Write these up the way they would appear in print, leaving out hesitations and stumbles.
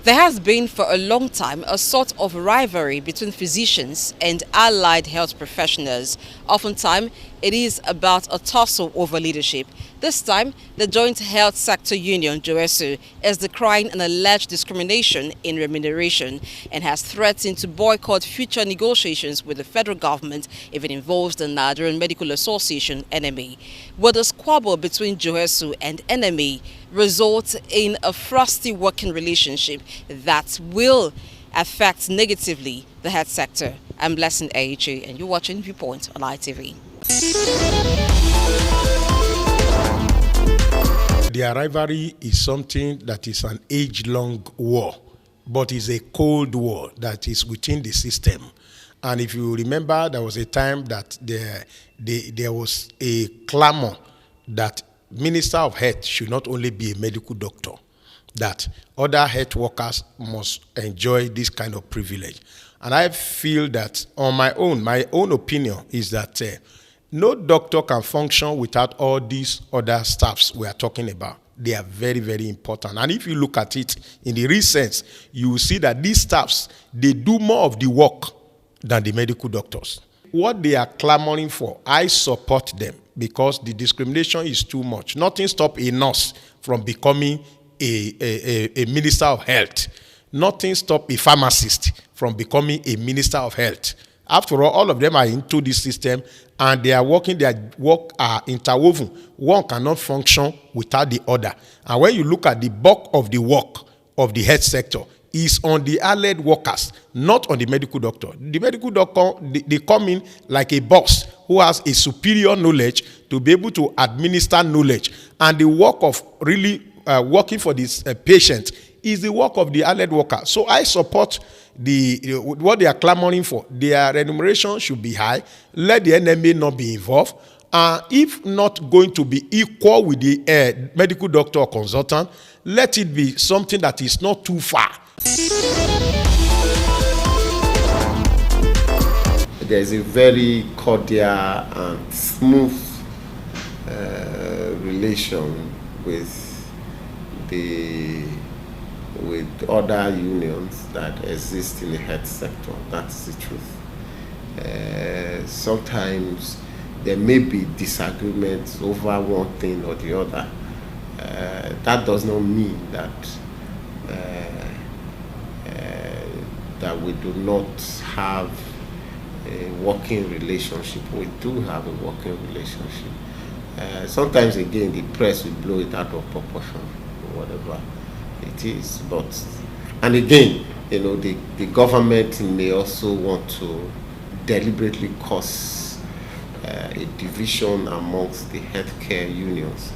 There has been for a long time a sort of rivalry between physicians and allied health professionals. Oftentimes, it is about a tussle over leadership. This time, the Joint Health Sector Union, Johesu, is decrying an alleged discrimination in remuneration and has threatened to boycott future negotiations with the federal government if it involves the Nigerian Medical Association, NMA. Will the squabble between Johesu and NMA result in a frosty working relationship that will affect negatively the health sector? I'm Blessing AHA and you're watching Viewpoint on ITV. Their rivalry is something that is an age-long war, but it's a cold war that is within the system. And if you remember, there was a time that there was a clamor that Minister of Health should not only be a medical doctor, that other health workers must enjoy this kind of privilege. And I feel that on my own opinion is that no doctor can function without all these other staffs we are talking about. They are very, very important. And if you look at it in the real sense, you will see that these staffs, they do more of the work than the medical doctors. What they are clamoring for, I support them because the discrimination is too much. Nothing stops a nurse from becoming a minister of health. Nothing stops a pharmacist from becoming a minister of health. After all of them are into this system and they are working, their work are interwoven. One cannot function without the other. And when you look at the bulk of the work of the health sector, is on the allied workers, not on the medical doctor. The medical doctor, they come in like a boss who has a superior knowledge to be able to administer knowledge. And the work of really working for this patient is the work of the allied worker. So I support what they are clamoring for. Their remuneration should be high. Let the NMA not be involved. If not going to be equal with the medical doctor or consultant, let it be something that is not too far. There is a very cordial and smooth relation with other unions that exist in the health sector. That's the truth. Sometimes there may be disagreements over one thing or the other. That does not mean that that we do not have a working relationship. We do have a working relationship. Sometimes again the press will blow it out of proportion, whatever it is. But and again, the government may also want to deliberately cause a division amongst the healthcare unions,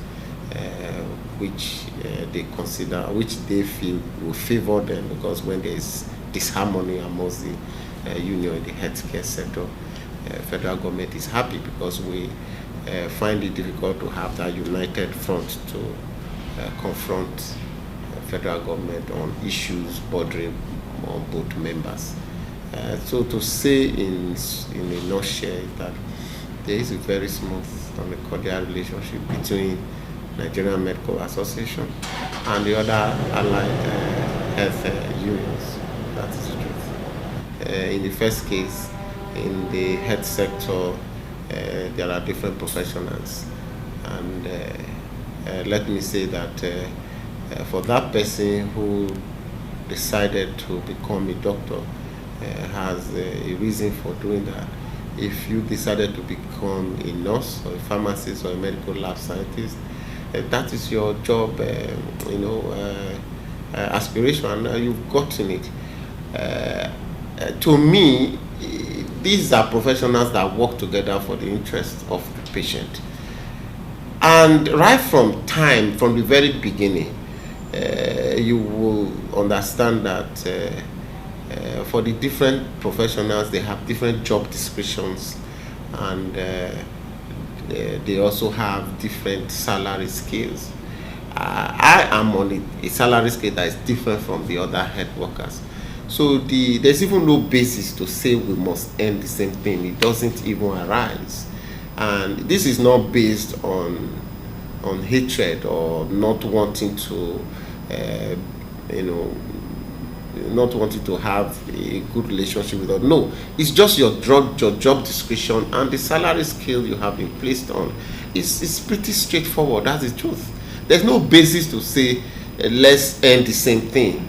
which they consider, which they feel will favor them, because when there is disharmony amongst the union in the healthcare sector, federal government is happy, because we find it difficult to have that united front to confront federal government on issues bordering on both members. So to say in a nutshell that there is a very smooth and a cordial relationship between Nigerian Medical Association and the other allied health unions. That is the truth. In the first case, in the health sector, there are different professionals, and let me say that for that person who decided to become a doctor has a reason for doing that. If you decided to become a nurse or a pharmacist or a medical lab scientist, that is your job, aspiration, and you've gotten it. To me, these are professionals that work together for the interest of the patient. And right from the very beginning, you will understand that for the different professionals, they have different job descriptions, and they also have different salary scales. I am on a salary scale that is different from the other health workers. So there's even no basis to say we must earn the same thing. It doesn't even arise. And this is not based on hatred or not wanting to not wanting to have a good relationship with us. No, it's just your job description and the salary scale you have been placed on. It's pretty straightforward. That's the truth. There's no basis to say let's earn the same thing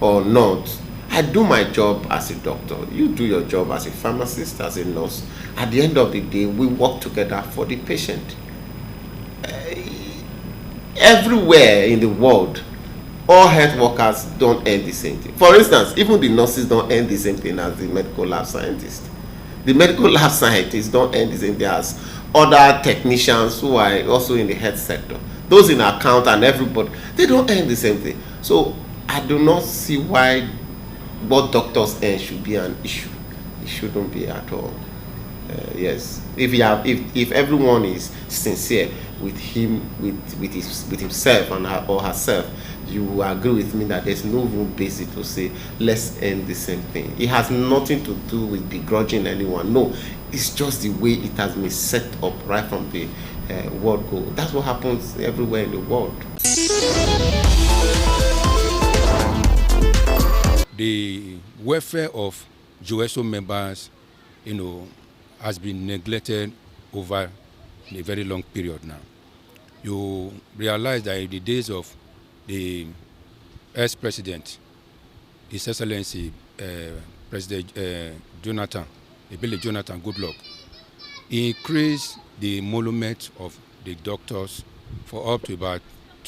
or not. I do my job as a doctor. You do your job as a pharmacist, as a nurse. At the end of the day, we work together for the patient. Everywhere in the world, all health workers don't earn the same thing. For instance, even the nurses don't earn the same thing as the medical lab scientists. The medical lab scientists don't earn the same thing as other technicians who are also in the health sector. Those in account and everybody, they don't earn the same thing. So I do not see why what doctors earn should be an issue. It shouldn't be at all. Yes, if everyone is sincere with him, with himself and her, or herself, you will agree with me that there's no real basis to say let's end the same thing. It has nothing to do with begrudging anyone. No, it's just the way it has been set up right from the word go. That's what happens everywhere in the world. The welfare of Johesu members, has been neglected over a very long period now. You realize that in the days of the ex-president, His Excellency President Jonathan, Ebele Jonathan Goodluck, he increased the emolument of the doctors for up to about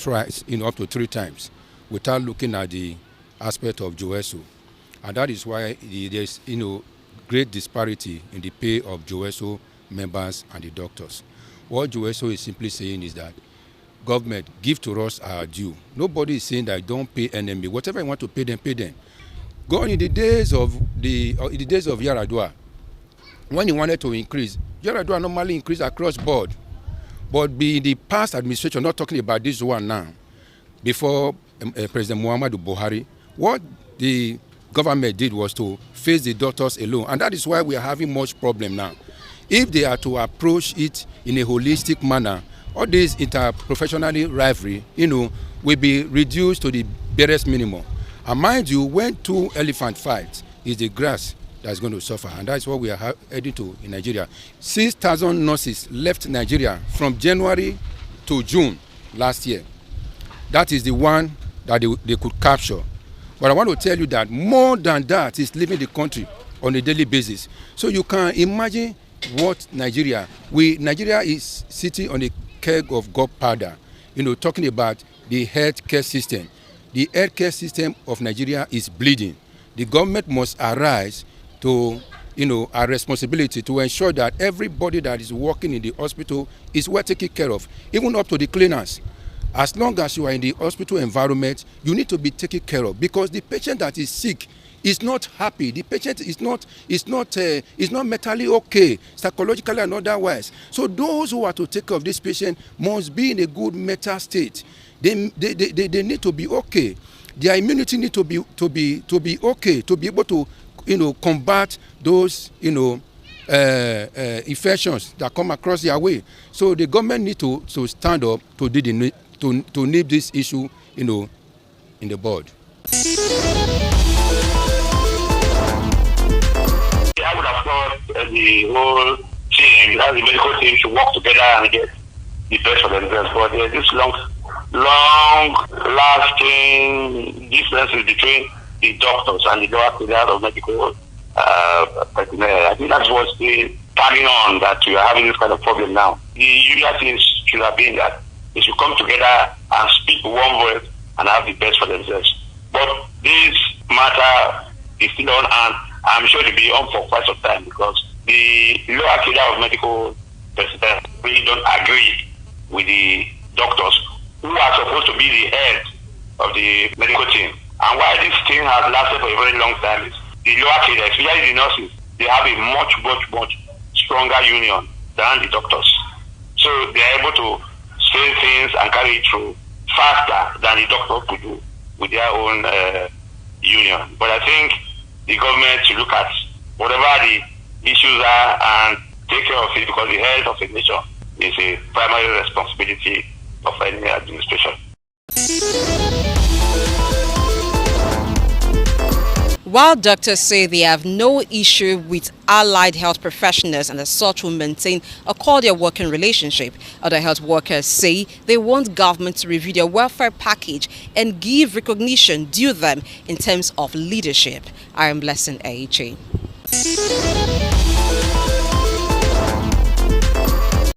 up to 3 times, without looking at the aspect of Johesu, and that is why there's great disparity in the pay of Johesu members and the doctors. What Johesu is simply saying is that government, give to us our due. Nobody is saying that don't pay enemy. Whatever you want to pay them, pay them. Going in the days of Yaradua, when he wanted to increase, Yaradua normally increased across board. But be the past administration, not talking about this one now, before President Muhammadu Buhari, what the government did was to face the doctors alone, and that is why we are having much problem now. If they are to approach it in a holistic manner, all this interprofessional rivalry, will be reduced to the barest minimum. And mind you, when 2 elephants fight, it's the grass that's going to suffer, and that's what we are heading to in Nigeria. 6,000 nurses left Nigeria from January to June last year. That is the one that they could capture. But I want to tell you that more than that is leaving the country on a daily basis. So you can imagine what Nigeria is sitting on a keg of gunpowder, talking about the healthcare system. The healthcare system of Nigeria is bleeding. The government must arise to, our responsibility to ensure that everybody that is working in the hospital is well taken care of, even up to the cleaners. As long as you are in the hospital environment, you need to be taken care of, because the patient that is sick is not happy. The patient is not mentally okay, psychologically and otherwise. So those who are to take care of this patient must be in a good mental state. They need to be okay. Their immunity need to be okay, to be able to combat those infections that come across their way. So the government need to stand up to nip this issue, in the bud. I would have thought the whole team, the medical team, should work together and get the best for themselves. But there's this long-lasting differences between the doctors and the lower cadre of medical personnel. I think that's what's been tagging on that we are having this kind of problem now. The usual things should have been that they should come together and speak one voice and have the best for themselves. But this matter is still on, and I'm sure it will be on for quite some time, because the lower cadre of medical personnel really don't agree with the doctors, who are supposed to be the head of the medical team. And why this thing has lasted for a very long time is the lower cadre, especially the nurses, they have a much stronger union than the doctors. So they are able to say things and carry it through faster than the doctor could do with their own union. But I think the government should look at whatever the issues are and take care of it, because the health of the nation is a primary responsibility of any administration. While doctors say they have no issue with allied health professionals and as such will maintain a cordial working relationship, other health workers say they want government to review their welfare package and give recognition due them in terms of leadership. I am Blessing Aichi.